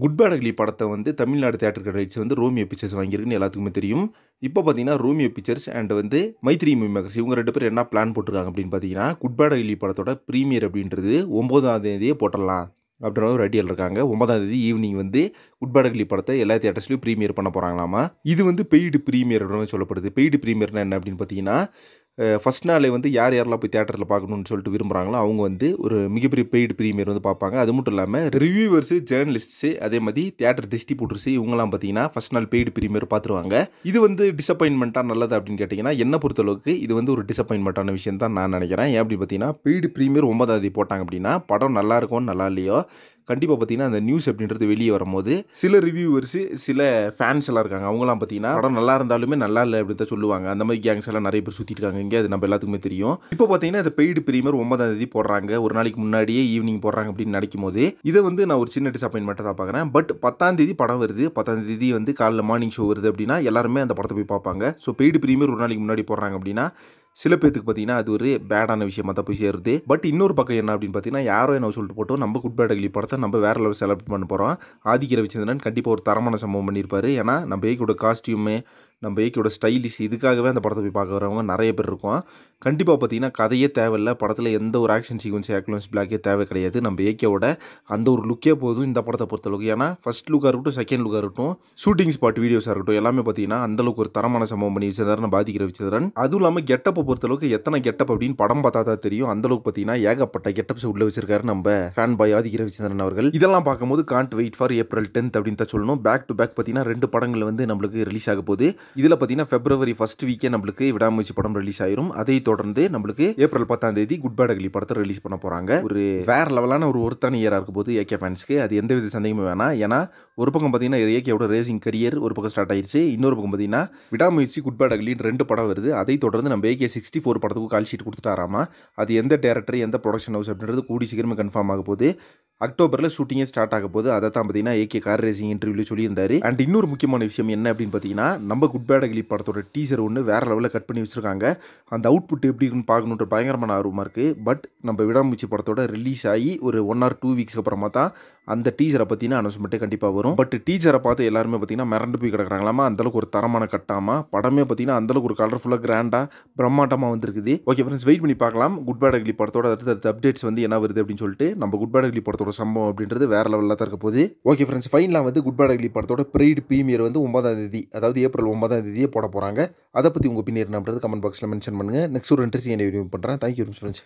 Good bad ugly படத்தை வந்து தமிழ்நாடு தியேட்டருக்கு ரைட்ஸ் வந்து ரோமியோ பிக்சர்ஸ் வாங்கியிருக்குன்னு எல்லாத்துக்குமே தெரியும். இப்போ பார்த்தீங்கன்னா ரோமியோ பிக்சர்ஸ் அண்ட் வந்து மைத்ரி மூவி மேக்கர்ஸ் இவங்க 2 பேரும் என்ன பிளான் போட்டுருக்காங்க அப்படின்னு பார்த்தீங்கன்னா, குட் பேட் அக்லி படத்தோட ப்ரீமியர் அப்படின்றது 9ஆம் தேதியே போட்டுடலாம் அப்படின்ற ஒரு ஐடியாவில் இருக்காங்க. 9ஆம் தேதி ஈவினிங் வந்து குட் பேட் அக்லி படத்தை எல்லா தியேட்டர்ஸ்லையும் ப்ரீமியர் பண்ண போகிறாங்களாமா. இது வந்து பெய்டு ப்ரீமியர் அப்படின்னு சொல்லப்படுது. பெய்டு ப்ரீமியர்னா என்ன அப்படின்னு பார்த்தீங்கன்னா, ஃபர்ஸ்ட் நாளே வந்து யாரெல்லாம் போய் தியேட்டரில் பார்க்கணும்னு சொல்லிட்டு விரும்புகிறாங்களோ அவங்க வந்து ஒரு மிகப்பெரிய பெய்டு ப்ரீமியர் வந்து பார்ப்பாங்க. அது மட்டும் இல்லாமல் ரிவ்யூவர்ஸு, ஜேர்னலிஸ்ட்ஸு, அதே மாதிரி தியேட்டர் டிஸ்ட்ரிபியூட்டர்ஸு இவங்கலாம் பார்த்தீங்கன்னா ஃபர்ஸ்ட் நாள் பெய்டு ப்ரீமியர் பார்த்துருவாங்க. இது வந்து டிசப்பாயின்மெண்ட்டாக நல்லது அப்படின்னு கேட்டிங்கன்னா, என்ன பொறுத்தளவுக்கு இது வந்து ஒரு டிசப்பாயின்மெண்ட்டான விஷயம் தான் நான் நினைக்கிறேன். ஏன் அப்படின்னு பார்த்தீங்கன்னா, பெய்டு ப்ரீமியர் 9ஆம் தேதி போட்டாங்க அப்படின்னா படம் நல்லா இருக்கும் நல்லா இல்லையோ கண்டிப்பாக பார்த்தீங்கன்னா அந்த நியூஸ் அப்படின்றது வெளியே வரும்போது சில ரிவ்யூவர்ஸு, சில ஃபேன்ஸ் எல்லாம் இருக்காங்க. அவங்களாம் பார்த்தீங்கன்னா படம் நல்லா இருந்தாலுமே நல்லா இல்லை அப்படின்னு தான் சொல்லுவாங்க. அந்த மாதிரி கேங்ஸ் எல்லாம் நிறைய பேர் சுற்றிட்டு இருக்காங்க இங்கே. அது நம்ம எல்லாத்துக்குமே தெரியும். இப்போ பார்த்தீங்கன்னா இந்த பெய்டு ப்ரீமியர் 9ஆம் தேதி போடுறாங்க. ஒரு நாளைக்கு முன்னாடியே ஈவினிங் போடுறாங்க அப்படின்னு நினைக்கும் போது இதை வந்து நான் ஒரு சின்ன டிசப்பாயின்மெண்ட்டாக தான் பார்க்குறேன். பட் 10ஆம் தேதி படம் வருது. 10ஆம் தேதி வந்து காலைல மார்னிங் ஷோ வருது அப்படின்னா எல்லாருமே அந்த படத்தை போய் பார்ப்பாங்க. ஸோ பெய்டு ப்ரீமியர் ஒரு நாளைக்கு முன்னாடி போடுறாங்க அப்படின்னா சில பேத்துக்கு பார்த்தீங்கன்னா அது ஒரு பேடான விஷயமா தான் போய் சேருது. பட் இன்னொரு பக்கம் என்ன அப்படின்னு பார்த்தீங்கன்னா, யாரோ என்ன சொல்லிட்டு போட்டோம் நம்ம குட் பேட் அக்லி படத்தை நம்ம வேற லெவல் செலிப்ரேட் பண்ண போகிறோம். ஆதிக்க ரவிச்சந்திரன் கண்டிப்பாக ஒரு தரமான சம்பவம் பண்ணியிருப்பாரு. ஏன்னா நம்ம ஏக்கியோட காஸ்டியூமு, நம்ம ஏக்கியோட ஸ்டைலிஷ் இதுக்காகவே அந்த படத்தை போய் பார்க்க வரவங்க நிறைய பேர் இருக்கும். கண்டிப்பாக பார்த்தீங்கன்னா கதையே தேவையில்லை. படத்தில் எந்த ஒரு ஆக்ஷன் சீக்வன்ஸ், ஆக்லன்ஸ் பிளாக்கே தேவை கிடையாது. நம்ம ஏக்கியோட அந்த ஒரு லுக்கே போதும் இந்த படத்தை பொறுத்தளவுக்கு. ஏன்னா ஃபர்ஸ்ட் லுக்காக இருக்கட்டும், செகண்ட் லுக்காக இருக்கட்டும், ஷூட்டிங் ஸ்பாட் வீடியோஸாக இருக்கட்டும், எல்லாமே பார்த்தீங்கன்னா அந்தளவுக்கு ஒரு தரமான சம்பவம் பண்ணி வச்சிருந்தாரு நம்ம ஆதிக்க ரவிச்சந்திரன். அதுவும் இல்லாமல் கெட்டப்பை பொறுத்தளவுக்கு எத்தனை கெட்டப் அப்படின்னு படம் பார்த்தா தான் தெரியும். அந்த அளவுக்கு பார்த்தீங்கன்னா ஏகப்பட்ட கெட்டப்ஸ் உள்ள வச்சிருக்காரு நம்ம ஃபேன் பாய் ஆதிக்க ரவிச்சந்திரன் அவர்கள். இதெல்லாம் பார்க்கும்போது Gantt wait for April 10th அப்படின்னு தான் சொல்லணும். பேக் டு பேக் பார்த்தீங்கன்னா 2 படங்கள் வந்து நம்மளுக்கு ரிலீஸ் ஆக போகுது. இதில் பார்த்தீங்கன்னா பிப்ரவரி ஃபர்ஸ்ட் வீக்கே நம்மளுக்கு விடாமுயற்சி படம் ரிலீஸ் ஆயிரும். அதை தொடர்ந்து நம்மளுக்கு ஏப்ரல் 10ஆம் தேதி குட் பேட் அக்லி படத்தை ரிலீஸ் பண்ண போறாங்க. ஒரு வேற லெவலான ஒரு ஒருத்தான இயரா இருக்க போது ஏகே ஃபேன்ஸ்க்கு. அது எந்த வித சந்தேகமும் வேணாம். ஏன்னா ஒரு பக்கம் பார்த்தீங்கன்னா ஏகேவோட ரேசிங் கரியர் ஒரு பக்கம் ஸ்டார்ட் ஆயிடுச்சு. இன்னொரு பக்கம் பார்த்தீங்கன்னா விடாமுயற்சி, குட் பேட் அக்லின்னு 2 படம் வருது. அதை தொடர்ந்து நம்ம ஏகே 64 படத்துக்கு கால் ஷீட் கொடுத்துட்டாராமா. அது எந்த டேரக்டர், எந்த ப்ரொடக்ஷன் ஹவுஸ் அப்படின்றது கூடி சீக்கிரமே கன்ஃபார்ம் ஆக போகுது. அக்டோபரில் ஷூட்டிங்கே ஸ்டார்ட் ஆக போகுது. அதை தான் பார்த்தீங்கன்னா ஏகே கார் ரேசிங் இன்டர்வியூவில் சொல்லியிருந்தாரு. அண்ட் இன்னொரு முக்கியமான விஷயம் என்ன அப்படின்னு பார்த்தீங்கன்னா, நம்ம குட் பேட் அக்லி படத்தோட டீசர் ஒன்று வேற லெவலில் கட் பண்ணி வச்சிருக்காங்க. அந்த அவுட்புட் எப்படி இருக்குன்னு பார்க்கணுன்ற பயங்கரமான ஆர்வமாக இருக்குது. பட் நம்ம விடாமுயற்சி படத்தோட ரிலீஸ் ஆகி ஒரு 1 or 2 வீக்ஸ்க்கு அப்புறமா தான் அந்த டீசரை பற்றின அனௌன்ஸ்மெண்ட்டே கண்டிப்பாக வரும். பட் டீசரை பார்த்து எல்லாருமே பார்த்தீங்கன்னா மிரண்டு போய் கிடக்குறாங்களாமா. அந்தளவுக்கு ஒரு தரமான கட்டாமா படமே பார்த்தீங்கன்னா அந்தளவுக்கு ஒரு கலர்ஃபுல்லாக கிராண்டாக பிரம்மாண்டமாக வந்திருக்குது. ஓகே ஃப்ரெண்ட்ஸ், வெயிட் பண்ணி பார்க்கலாம் குட் பேட் அக்லி படத்தோட அடுத்த அப்டேட்ஸ் வந்து என்ன வருது அப்படின்னு சொல்லிட்டு. நம்ம குட் பேட் அக்லி படத்தோட சம்பவம் அப்படின்றது வேற லெவலில் தான் இருக்க போகுது. ஓகே ஃப்ரெண்ட்ஸ், ஃபைனலாக வந்து குட் பேட் அக்லி படத்தோட பெய்டு ப்ரீமியர் வந்து 9ஆம் தேதி, அதாவது ஏப்ரல் 9ஆம் தேதியே போட போகிறாங்க. அதை பற்றி உங்கள் ஒப்பீனியன் என்னன்றது கமெண்ட் பாக்ஸில் மென்ஷன் பண்ணுங்கள். நெக்ஸ்ட் ஒரு இன்ட்ரெஸ்டிங் வீடியோ பண்ணுறேன். Thank you friends.